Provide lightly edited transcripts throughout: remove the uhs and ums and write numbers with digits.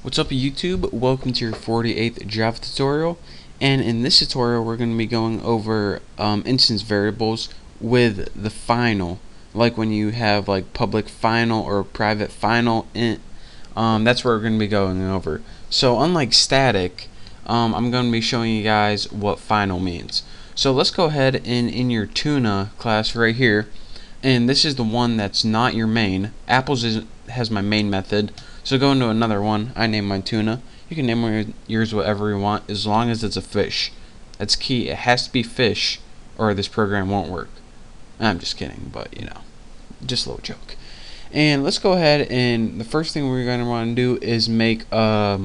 What's up YouTube? Welcome to your 48th Java tutorial, and in this tutorial we're going to be going over instance variables with the final, like when you have like public final or private final int. That's what we're going to be going over. So unlike static, I'm going to be showing you guys what final means. So let's go ahead and in your Tuna class right here, and this is the one that's not your main. Apples has my main method. So go into another one. I name mine Tuna. You can name yours whatever you want as long as it's a fish. That's key. It has to be fish or this program won't work. I'm just kidding, but you know, just a little joke. And let's go ahead, and the first thing we're going to want to do is make a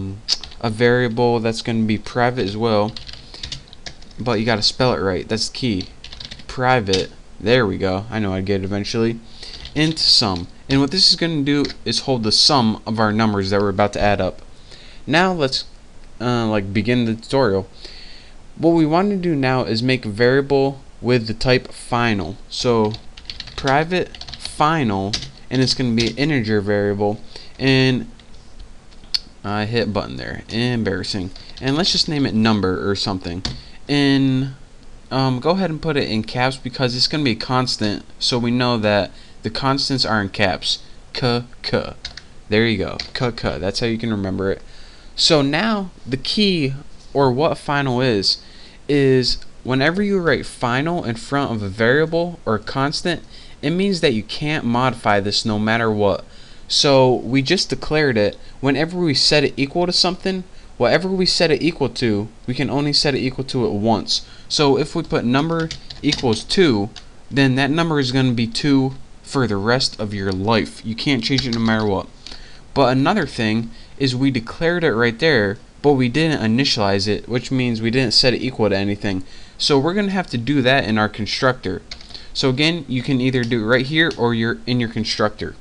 variable that's going to be private as well. But you got to spell it right. That's key. Private. There we go. I know I'd get it eventually. Int sum. And what this is going to do is hold the sum of our numbers that we're about to add up. Now let's begin the tutorial. What we want to do now is make a variable with the type final. So private final, and it's going to be an integer variable. And I hit button there. Embarrassing. And let's just name it number or something. And go ahead and put it in caps because it's going to be a constant, so we know that the constants are in caps. K. There you go. K. That's how you can remember it. So now the key, or what final is whenever you write final in front of a variable or a constant, it means that you can't modify this no matter what. So we just declared it. Whenever we set it equal to something, whatever we set it equal to, we can only set it equal to it once. So if we put number equals 2, then that number is going to be 2 for the rest of your life. You can't change it no matter what. But another thing is we declared it right there, but we didn't initialize it, which means we didn't set it equal to anything. So we're going to have to do that in our constructor. So again, you can either do it right here or you're in your constructor.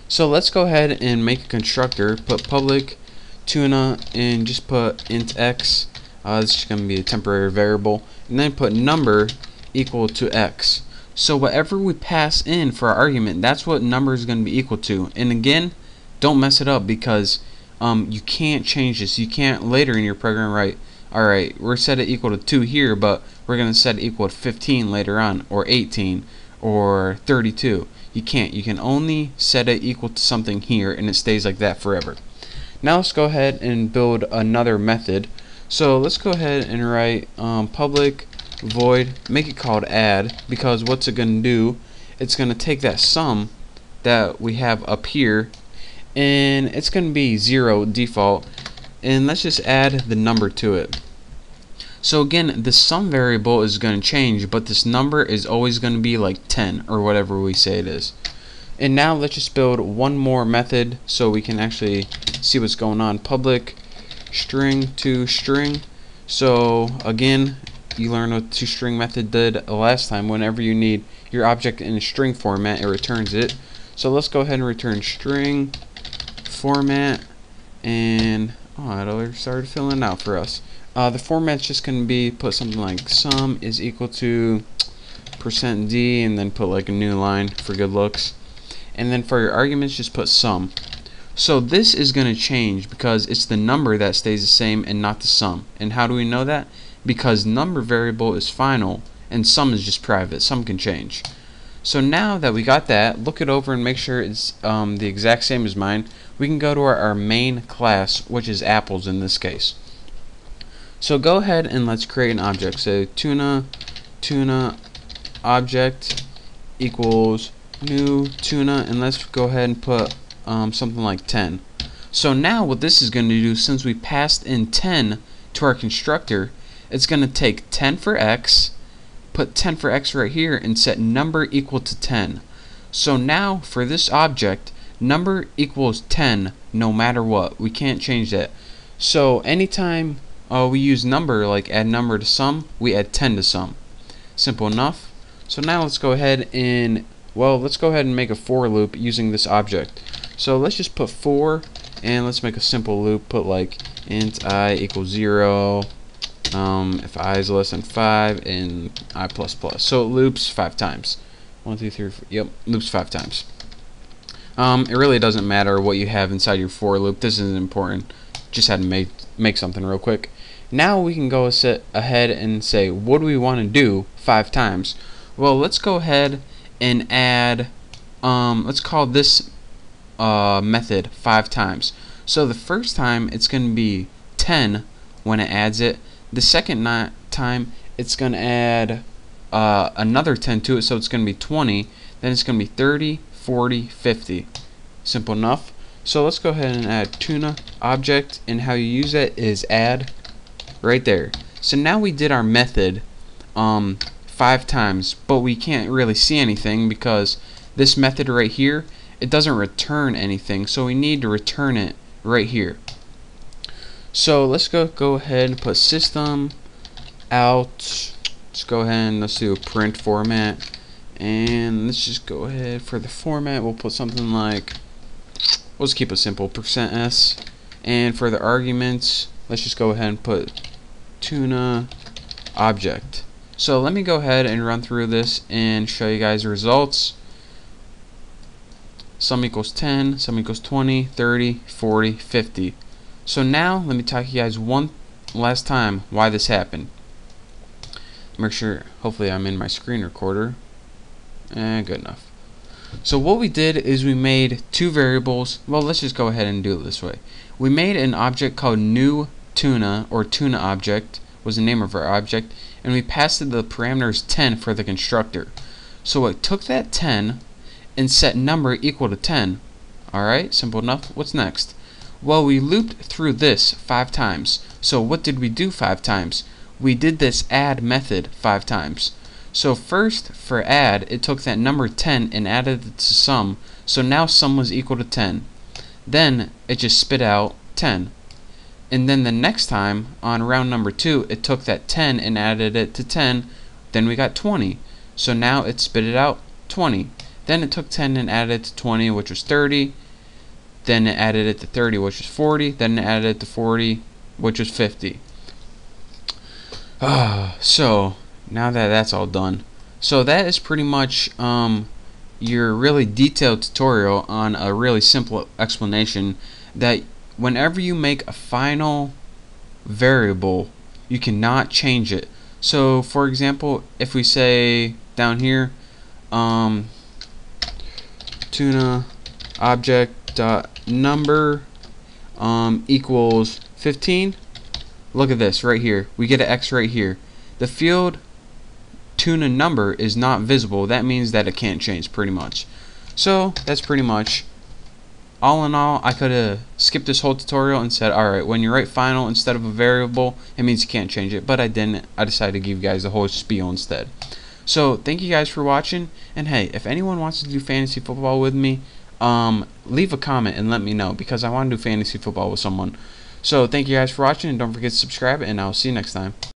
So let's go ahead and make a constructor. Put public Tuna and just put int x. This is going to be a temporary variable, and then put number equal to x. So whatever we pass in for our argument, that's what number is going to be equal to. And again, don't mess it up because you can't change this. You can't later in your program write, alright, we're set it equal to 2 here, but we're going to set it equal to 15 later on, or 18, or 32. You can't. You can only set it equal to something here, and it stays like that forever. Now let's go ahead and build another method. So let's go ahead and write public void, make it called add, because what's it going to do, it's going to take that sum that we have up here, and it's going to be 0 default, and let's just add the number to it. So again, the sum variable is going to change, but this number is always going to be like 10 or whatever we say it is. And now let's just build one more method so we can actually see what's going on. Public string to string. So again, you learned what toString method did last time. Whenever you need your object in a string format, it returns it. So let's go ahead and return string format, and it already started filling out for us. The format's just going to be put something like sum is equal to %d, and then put like a new line for good looks. And then for your arguments, just put sum. So this is going to change because it's the number that stays the same and not the sum. And how do we know that? Because number variable is final and sum is just private. Sum can change. So now that we got that, look it over and make sure it's the exact same as mine. We can go to our main class, which is apples in this case. So go ahead and let's create an object. So tuna object equals new tuna, and let's go ahead and put something like 10. So now what this is going to do, since we passed in 10 to our constructor, it's going to take 10 for x, put 10 for x right here, and set number equal to 10. So now for this object, number equals 10 no matter what. We can't change that. So anytime we use number, like add number to sum, we add 10 to sum. Simple enough. So now let's go ahead and make a for loop using this object. So let's just put for, and let's make a simple loop. Put like int I equals 0, if I is less than 5, and I plus plus. So it loops 5 times. 1, 2, 3, 4, yep, loops 5 times. It really doesn't matter what you have inside your for loop. This isn't important. Just had to make something real quick. Now we can go ahead and say, what do we want to do 5 times? Well, let's go ahead and add, let's call this method 5 times. So the first time it's going to be 10 when it adds it. The second time it's going to add another 10 to it, so it's going to be 20. Then it's going to be 30, 40, 50. Simple enough. So let's go ahead and add tuna object, and how you use it is add right there. So now we did our method 5 times, but we can't really see anything because this method right here, it doesn't return anything, so we need to return it right here. So let's go ahead and put system out. Let's go ahead and let's do a print format, and let's just go ahead for the format. We'll put something like, let's keep it simple, %s, and for the arguments, let's just go ahead and put tuna object. So let me go ahead and run through this and show you guys the results. Sum equals 10, sum equals 20, 30, 40, 50. So now let me talk to you guys one last time why this happened. Make sure, hopefully I'm in my screen recorder. Good enough. So what we did is we made 2 variables. Well, let's just go ahead and do it this way. We made an object called new tuna, or tuna object was the name of our object, and we passed it the parameters 10 for the constructor. So it took that 10 and set number equal to 10. Alright, simple enough. What's next? Well, we looped through this 5 times. So what did we do 5 times? We did this add method 5 times. So first, for add, it took that number 10 and added it to sum. So now sum was equal to 10. Then it just spit out 10. And then the next time, on round number 2, it took that 10 and added it to 10. Then we got 20. So now it spit it out 20. Then it took 10 and added it to 20, which was 30. Then it added it to 30, which was 40. Then it added it to 40, which was 50. So now that that's all done, so that is pretty much your really detailed tutorial on a really simple explanation that whenever you make a final variable, you cannot change it. So for example, if we say down here tuna object dot number equals 15, look at this right here, we get an X right here. The field tuna number is not visible. That means that it can't change pretty much. So that's pretty much all in all. I could have skipped this whole tutorial and said, alright, when you write final instead of a variable, it means you can't change it, but I didn't. I decided to give you guys the whole spiel instead. So thank you guys for watching, and hey, if anyone wants to do fantasy football with me, leave a comment and let me know, because I want to do fantasy football with someone. So thank you guys for watching, and don't forget to subscribe, and I'll see you next time.